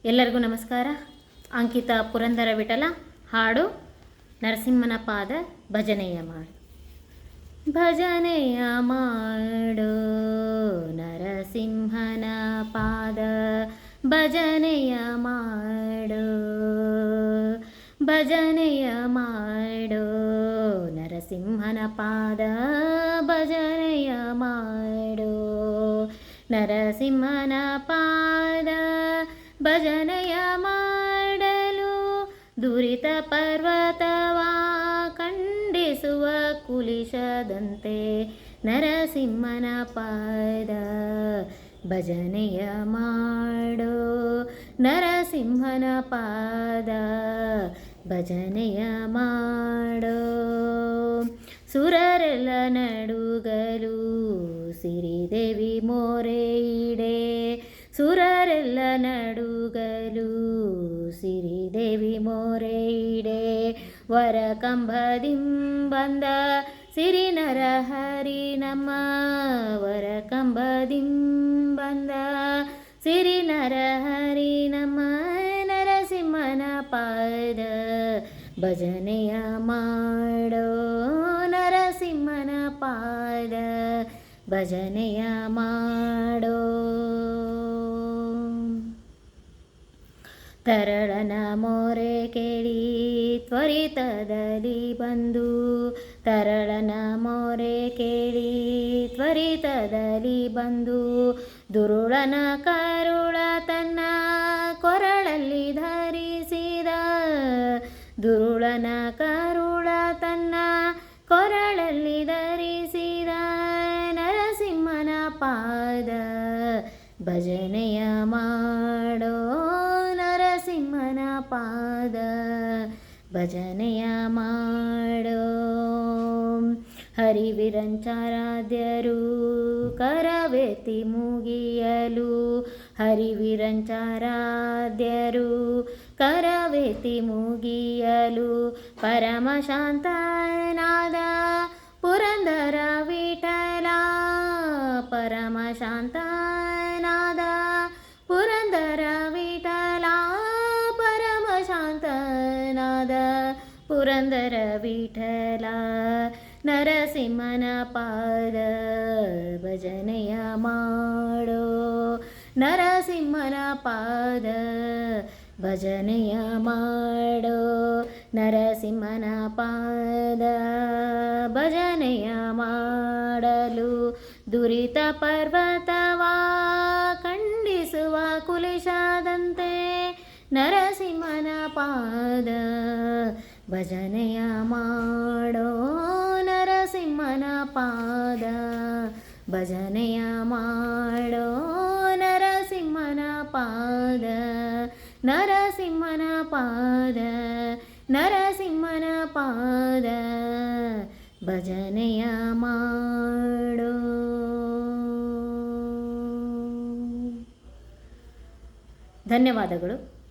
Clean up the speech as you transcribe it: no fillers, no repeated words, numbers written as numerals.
ಎಲ್ಲರಿಗೂ ನಮಸ್ಕಾರ. ಅಂಕಿತಾ ಪುರಂದರ ವಿಠಲ ಹಾಡು ನರಸಿಂಹನ ಪಾದ ಭಜನೆಯ ಮಾಡು. ಭಜನೆಯ ಮಾಡು ನರಸಿಂಹನ ಪಾದ, ಭಜನೆಯ ಮಾಡು, ಭಜನೆಯ ಮಾಡು ನರಸಿಂಹನ ಪಾದ, ಭಜನೆಯ ಮಾಡು ನರಸಿಂಹನ ಪಾದ. ಭಜನೆಯ ಮಾಡಲು ದುರಿತ ಪರ್ವತವ ಖಂಡಿಸುವ ಕುಲಿಶದಂತೆ ನರಸಿಂಹನ ಪಾದ. ಭಜನೆಯ ಮಾಡು ನರಸಿಂಹನ ಪಾದ, ಭಜನೆಯ ಮಾಡು. ಸುರರೆಲ್ಲ ನಡುಗಲು ಸಿರಿದೇವಿ ಮೊರೆ ಇಡೆ, ಸುರರೆಲ್ಲ ನಡುಗಲು ಸಿರಿದೇವಿ ಮೊರೆ ಇಡೆ. ವರ ಕಂಬದಿಂಬಂದ ಸಿರಿ ನರಹರಿ ನಮ್ಮ, ವರ ಕಂಬದಿಂಬಂದ ಸಿರಿ ನರಹರಿ ನಮ್ಮ ನರಸಿಂಹನ ಪಾದ. ಭಜನೆಯ ಮಾಡೋ ನರಸಿಂಹನ ಪಾದ, ಭಜನೆಯ ಮಾಡೋ. ತರಳನ ಮೊರೆ ಕೇಳಿ ತ್ವರಿತದಲ್ಲಿ ಬಂದು, ತರಳನ ಮೊರೆ ಕೇಳಿ ತ್ವರಿತದಲ್ಲಿ ಬಂದು, ದುರುಳನ ಕರುಳ ತನ್ನ ಕೊರಳಲ್ಲಿ ಧರಿಸಿದ, ದುರುಳನ ಕರುಳ ತನ್ನ ಕೊರಳಲ್ಲಿ ಧರಿಸಿದ ನರಸಿಂಹನ ಪಾದ. ಭಜನೆಯ ಮಾಡೋ ನರಸಿಂಹನ ಪಾದ, ಭಜನೆಯ ಮಾಡೋ. ಹರಿವಿರಂಚಾರಾಧ್ಯರು ಕರವೆತ್ತಿ ಮುಗಿಯಲು, ಹರಿವಿರಂಚಾರಾಧ್ಯರು ಕರವೆತ್ತಿ ಮುಗಿಯಲು, ಪರಮ ಶಾಂತನಾದ ಪುರಂದರ ವಿಠಲ, ಪರಮ ಶಾಂತನಾದ ಪುರಂದರ ವಿಠಲ, ಪರಮ ಶಾಂತನಾದ ಪುರಂದರ ವಿಠಲ. ನರಸಿಂಹನ ಪಾದ ಭಜನೆಯ ಮಾಡೋ ನರಸಿಂಹನ ಪಾದ, ಭಜನೆಯ ಮಾಡೋ ನರಸಿಂಹನ ಪಾದ. ಭಜನೆಯ ಮಾಡಲು ದುರಿತ ಪರ್ವತವ ಖಂಡಿಸುವ ಕುಲಿಶದಂತೆ ನರಸಿಂಹನ ಪಾದ. ಭಜನೆಯ ಮಾಡೋ ನರಸಿಂಹನ ಪಾದ, ಭಜನೆಯ ಮಾಡೋ ನರಸಿಂಹನ ಪಾದ, ನರಸಿಂಹನ ಪಾದ, ನರಸಿಂಹನ ಪಾದ, ಭಜನೆಯ ಮಾಡೋ. ಧನ್ಯವಾದಗಳು.